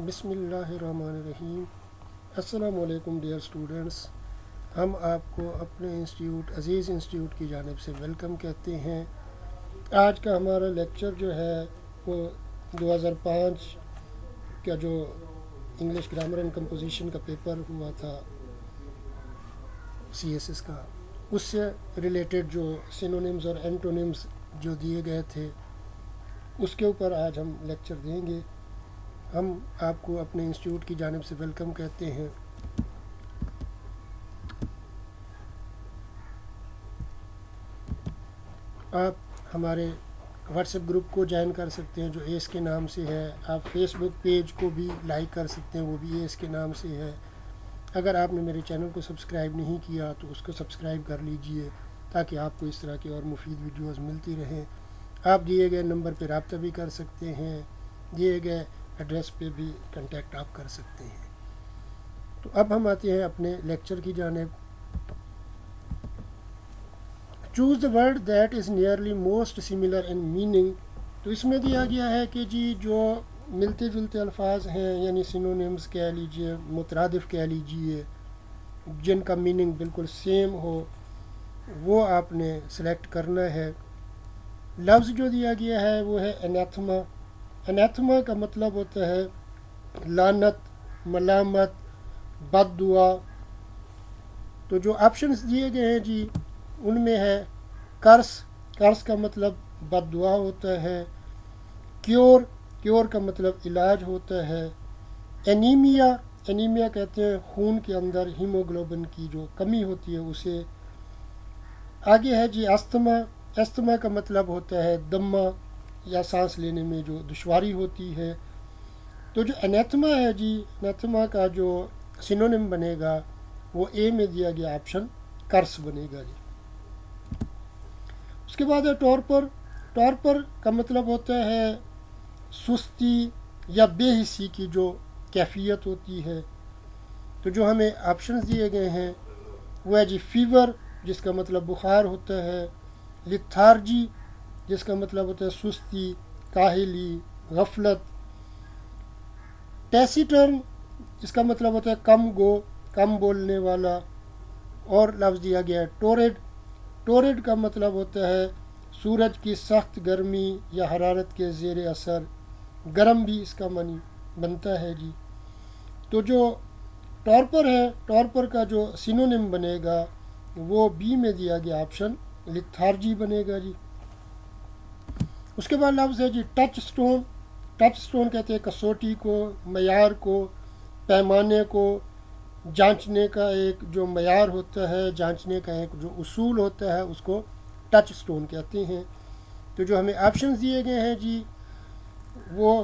بسم اللہ الرحمن الرحیم۔ السلام علیکم ڈیئر اسٹوڈنٹس، ہم آپ کو اپنے عزیز انسٹیٹیوٹ کی جانب سے ویلکم کہتے ہیں۔ آج کا ہمارا لیکچر جو ہے وہ 2005 کا جو انگلش گرامر اینڈ کمپوزیشن کا پیپر ہوا تھا CSS کا، اس سے ریلیٹڈ جو سینونیمز اور اینٹونیمز جو دیے گئے تھے اس کے اوپر آج ہم لیکچر دیں گے۔ ہم آپ کو اپنے انسٹیٹیوٹ کی جانب سے ویلکم کہتے ہیں۔ آپ ہمارے واٹس ایپ گروپ کو جوائن کر سکتے ہیں جو ایس کے نام سے ہے۔ آپ فیس بک پیج کو بھی لائک کر سکتے ہیں، وہ بھی ایس کے نام سے ہے۔ اگر آپ نے میرے چینل کو سبسکرائب نہیں کیا تو اس کو سبسکرائب کر لیجئے تاکہ آپ کو اس طرح کی اور مفید ویڈیوز ملتی رہیں۔ آپ دیے گئے نمبر پہ رابطہ بھی کر سکتے ہیں، دیے گئے ایڈریس پہ بھی کنٹیکٹ آپ کر سکتے ہیں۔ تو اب ہم آتے ہیں اپنے لیکچر کی جانب۔ Choose the word that is nearly most similar in meaning. تو اس میں دیا گیا ہے کہ جی جو ملتے جلتے الفاظ ہیں، یعنی سینونیمز کہہ لیجئے، مترادف کہہ لیجئے، جن کا میننگ بالکل سیم ہو، وہ آپ نے سلیکٹ کرنا ہے۔ لفظ جو دیا گیا ہے وہ ہے انیتھما۔ انیتھما کا مطلب ہوتا ہے لعنت، ملامت، بد دعا۔ تو جو آپشنز دیے گئے ہیں جی ان میں ہے کرس۔ کرس کا مطلب بد دعا ہوتا ہے۔ کیور، کیور کا مطلب علاج ہوتا ہے۔ اینیمیا، اینیمیا کہتے ہیں خون کے اندر ہیموگلوبن کی جو کمی ہوتی ہے اسے۔ آگے ہے جی استھما۔ استھما کا مطلب ہوتا ہے دمہ یا سانس لینے میں جو دشواری ہوتی ہے۔ تو جو انیتھما ہے جی، انیتھما کا جو سینونیم بنے گا وہ اے میں دیا گیا آپشن کرس بنے گا جی۔ اس کے بعد ہے ٹورپر۔ ٹورپر کا مطلب ہوتا ہے سستی یا بے حسی کی جو کیفیت ہوتی ہے۔ تو جو ہمیں آپشنز دیے گئے ہیں وہ ہے جی فیور، جس کا مطلب بخار ہوتا ہے، لیتھارجی جس کا مطلب ہوتا ہے سستی، کاہلی، غفلت، ٹیسیٹرن اس کا مطلب ہوتا ہے کم گو، کم بولنے والا، اور لفظ دیا گیا ہے ٹورڈ۔ ٹورڈ کا مطلب ہوتا ہے سورج کی سخت گرمی یا حرارت کے زیر اثر، گرم بھی اس کا معنی بنتا ہے جی۔ تو جو ٹورپر ہے، ٹورپر کا جو سینونیم بنے گا وہ بی میں دیا گیا آپشن لیتھارجی بنے گا جی۔ اس کے بعد لفظ ہے جی ٹچ سٹون۔ ٹچ سٹون کہتے ہیں کسوٹی کو، معیار کو، پیمانے کو جانچنے کا ایک جو معیار ہوتا ہے، جانچنے کا ایک جو اصول ہوتا ہے اس کو ٹچ سٹون کہتے ہیں۔ تو جو ہمیں آپشنز دیے گئے ہیں جی وہ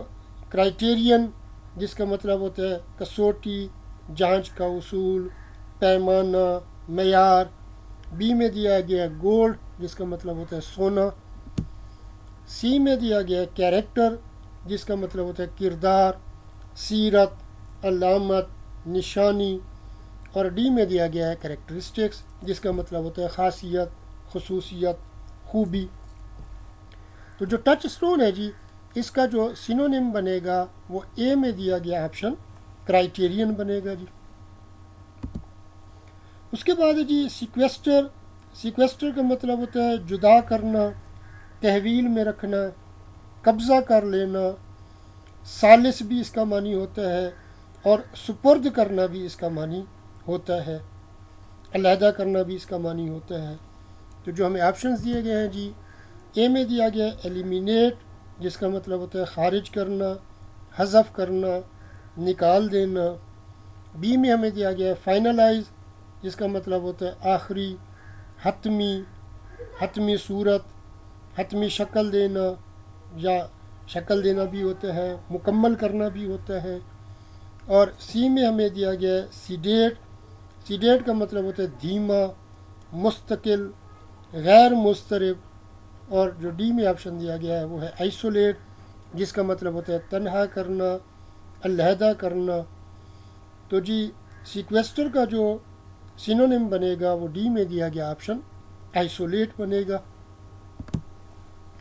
کرائٹیرین جس کا مطلب ہوتا ہے کسوٹی، جانچ کا اصول، پیمانہ، معیار۔ بی میں دیا گیا گولڈ جس کا مطلب ہوتا ہے سونا۔ سی میں دیا گیا کیریکٹر جس کا مطلب ہوتا ہے کردار، سیرت، علامت، نشانی، اور ڈی میں دیا گیا ہے کریکٹرسٹکس جس کا مطلب ہوتا ہے خاصیت، خصوصیت، خوبی۔ تو جو ٹچ سٹون ہے جی اس کا جو سینونیم بنے گا وہ اے میں دیا گیا آپشن کرائٹیرین بنے گا جی۔ اس کے بعد ہے جی سیکویسٹر۔ سیکویسٹر کا مطلب ہوتا ہے جدا کرنا، تحویل میں رکھنا، قبضہ کر لینا۔ ثالث بھی اس کا معنی ہوتا ہے اور سپرد کرنا بھی اس کا معنی ہوتا ہے، علیحدہ کرنا بھی اس کا معنی ہوتا ہے۔ تو جو ہمیں آپشنز دیے گئے ہیں جی اے میں دیا گیا ایلیمینیٹ جس کا مطلب ہوتا ہے خارج کرنا، حذف کرنا، نکال دینا۔ بی میں ہمیں دیا گیا ہے فائنلائز جس کا مطلب ہوتا ہے آخری، حتمی، حتمی صورت، حتمی شکل دینا، یا شکل دینا بھی ہوتا ہے، مکمل کرنا بھی ہوتا ہے۔ اور سی میں ہمیں دیا گیا ہے سیڈیٹ۔ سیڈیٹ کا مطلب ہوتا ہے دھیما، مستقل، غیر مضطرب۔ اور جو ڈی میں آپشن دیا گیا ہے وہ ہے آئسولیٹ جس کا مطلب ہوتا ہے تنہا کرنا، علیحدہ کرنا۔ تو جی سیکویسٹر کا جو سینونیم بنے گا وہ ڈی میں دیا گیا آپشن آئسولیٹ بنے گا۔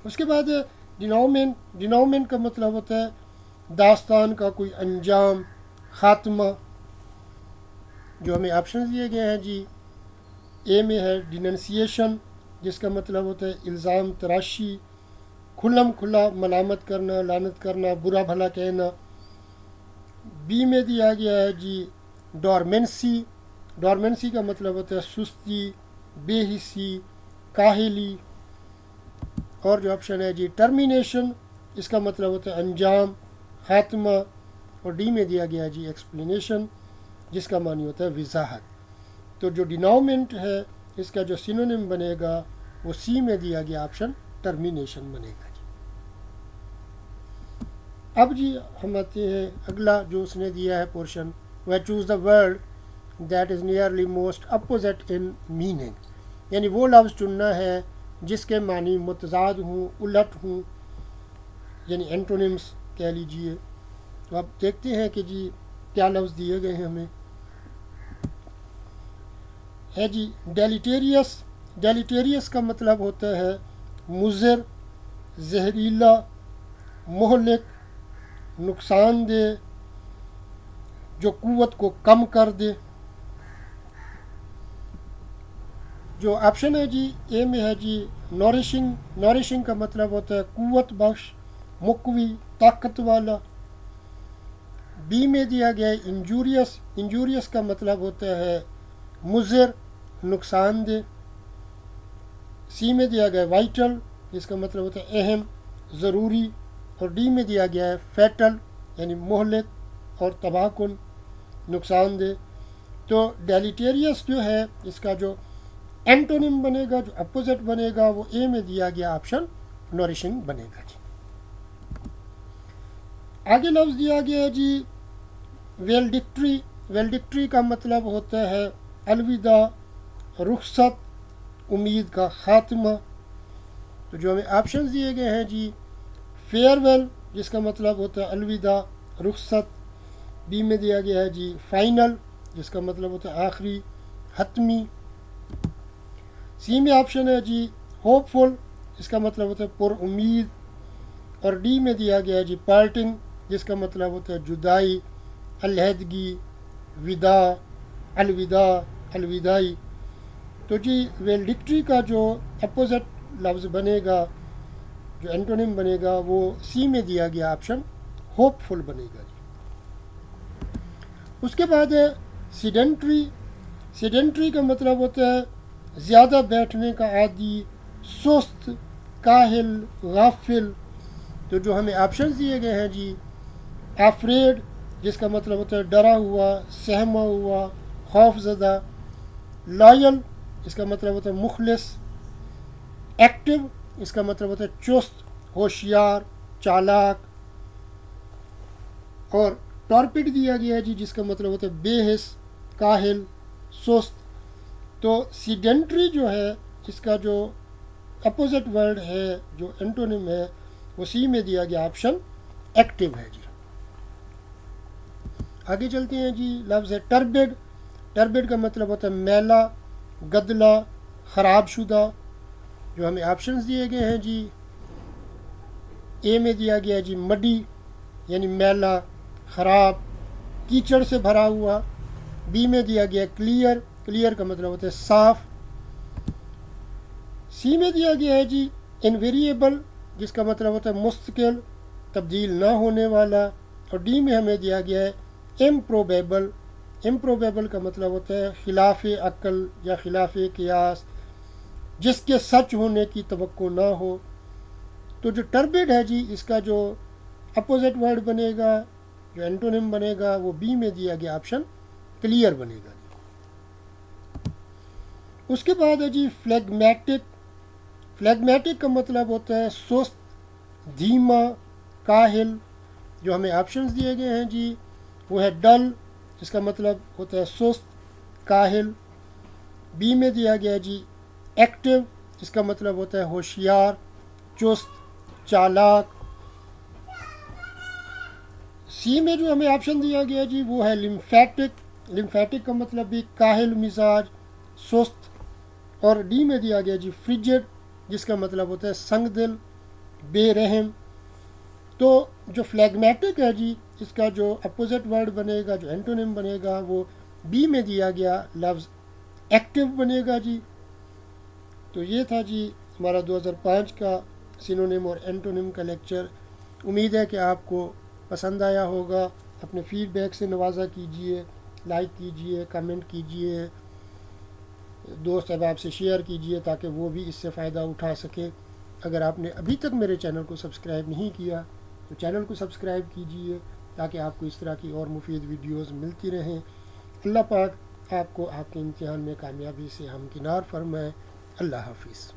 اس کے بعد ڈینومن۔ ڈینومن کا مطلب ہوتا ہے داستان کا کوئی انجام، خاتمہ. جو ہمیں آپشنز دیے گئے ہیں جی، اے میں ہے ڈیننسیشن، جس کا مطلب ہوتا ہے الزام تراشی، کھلم کھلا ملامت کرنا، لعنت کرنا، برا بھلا کہنا. بی میں دیا گیا ہے جی ڈورمنسی. ڈورمنسی کا مطلب ہوتا ہے سستی، بے حسی، کاہلی. اور جو آپشن ہے جی ٹرمینیشن، اس کا مطلب ہوتا ہے انجام، خاتمہ. اور ڈی میں دیا گیا ہے جی ایکسپلینیشن، جس کا معنی ہوتا ہے وضاحت. تو جو ڈینومنٹ ہے اس کا جو سینونیم بنے گا وہ سی میں دیا گیا آپشن ٹرمینیشن بنے گا جی. اب جی ہم آتے ہیں اگلا جو اس نے دیا ہے پورشن، وہ choose the word that is nearly most opposite in meaning. یعنی وہ لفظ چننا ہے جس کے معنی متضاد ہوں، الٹ ہوں، یعنی اینٹونیمس کہہ لیجئے. تو اب دیکھتے ہیں کہ جی کیا لفظ دیے گئے ہیں ہمیں. ہے جی ڈیلیٹیریس. ڈیلیٹیریس کا مطلب ہوتا ہے مضر، زہریلا، مہلک، نقصان دہ، جو قوت کو کم کر دے. جو آپشن ہے جی اے میں ہے جی نورشنگ. نورشنگ کا مطلب ہوتا ہے قوت بخش، مقوی، طاقت والا. بی میں دیا گیا ہے انجوریس. انجوریس کا مطلب ہوتا ہے مضر، نقصان دہ. سی میں دیا گیا ہے وائٹل، جس کا مطلب ہوتا ہے اہم، ضروری. اور ڈی میں دیا گیا ہے فیٹل، یعنی مہلک اور تباہ کن، نقصان دہ. تو ڈیلیٹیریس جو ہے اس کا جو اینٹونیم بنے گا، جو اپوزٹ بنے گا، وہ اے میں دیا گیا آپشن نورشنگ بنے گا جی. آگے لفظ دیا گیا ہے جی ویلڈکٹری. ویلڈکٹری کا مطلب ہوتا ہے الوداع، رخصت، امید کا خاتمہ. تو جو ہمیں آپشنز دیے گئے ہیں جی فیئر ویل، جس کا مطلب ہوتا ہے الوداع، رخصت. بی میں دیا گیا ہے جی فائنل، جس کا مطلب ہوتا ہے آخری، حتمی. سی میں آپشن ہے جی ہوپ فل، جس کا مطلب ہوتا ہے پر امید. اور ڈی میں دیا گیا ہے جی پارٹنگ، جس کا مطلب ہوتا ہے جدائی، علیحدگی، وداع، الوداع، الوداعی. تو جی ویلڈکٹری کا جو اپوزٹ لفظ بنے گا، جو اینٹونیم بنے گا، وہ سی میں دیا گیا آپشن ہوپ فل بنے گا جی. اس کے بعد ہے سیڈنٹری. سیڈنٹری کا مطلب ہوتا ہے زیادہ بیٹھنے کا عادی، سست، کاہل، غافل. تو جو ہمیں آپشنز دیے گئے ہیں جی افریڈ، جس کا مطلب ہوتا ہے ڈرا ہوا، سہما ہوا، خوف زدہ. لائل، اس کا مطلب ہوتا ہے مخلص. ایکٹیو، اس کا مطلب ہوتا ہے چست، ہوشیار، چالاک. اور ٹارپڈ دیا گیا ہے جی، جس کا مطلب ہوتا ہے بے حس، کاہل، سست. تو سیڈنٹری جو ہے اس کا جو اپوزٹ ورڈ ہے، جو اینٹونیم ہے، وہ سی میں دیا گیا آپشن ایکٹیو ہے جی. آگے چلتے ہیں جی. لفظ ہے ٹربڈ. ٹربڈ کا مطلب ہوتا ہے میلا، گدلا، خراب شدہ. جو ہمیں آپشنز دیے گئے ہیں جی اے میں دیا گیا ہے جی مڈی، یعنی میلا، خراب، کیچڑ سے بھرا ہوا. بی میں دیا گیا کلیئر. کلیئر کا مطلب ہوتا ہے صاف. سی میں دیا گیا ہے جی انویریبل، جس کا مطلب ہوتا ہے مستقل، تبدیل نہ ہونے والا. اور ڈی میں ہمیں دیا گیا ہے امپروبیبل. امپروبیبل کا مطلب ہوتا ہے خلاف عقل یا خلاف قیاس، جس کے سچ ہونے کی توقع نہ ہو. تو جو ٹربڈ ہے جی اس کا جو اپوزٹ ورڈ بنے گا، جو اینٹونیم بنے گا، وہ بی میں دیا گیا آپشن کلیئر بنے گا. اس کے بعد ہے جی فلیگمیٹک. فلیگمیٹک کا مطلب ہوتا ہے سست، دھیما، کاہل. جو ہمیں آپشنز دیے گئے ہیں جی وہ ہے ڈل، جس کا مطلب ہوتا ہے سست، کاہل. بی میں دیا گیا جی ایکٹیو، جس کا مطلب ہوتا ہے ہوشیار، چست، چالاک. سی میں جو ہمیں آپشن دیا گیا جی وہ ہے لمفیٹک. لمفیٹک کا مطلب بھی کاہل مزاج، سست. اور ڈی میں دیا گیا جی فریجڈ، جس کا مطلب ہوتا ہے سنگ دل، بے رحم. تو جو فلیگمیٹک ہے جی، اس کا جو اپوزٹ ورڈ بنے گا، جو اینٹونیم بنے گا، وہ بی میں دیا گیا لفظ ایکٹیو بنے گا جی۔ تو یہ تھا جی ہمارا 2005 کا سینونیم اور اینٹونیم کا لیکچر۔ امید ہے کہ آپ کو پسند آیا ہوگا۔ اپنے فیڈ بیک سے نوازا کیجئے، لائک کیجئے، کمنٹ کیجئے، دوست احباب سے شیئر کیجئے تاکہ وہ بھی اس سے فائدہ اٹھا سکیں۔ اگر آپ نے ابھی تک میرے چینل کو سبسکرائب نہیں کیا تو چینل کو سبسکرائب کیجئے تاکہ آپ کو اس طرح کی اور مفید ویڈیوز ملتی رہیں۔ اللہ پاک آپ کو آپ کے امتحان میں کامیابی سے ہمکنار فرمائے۔ اللہ حافظ۔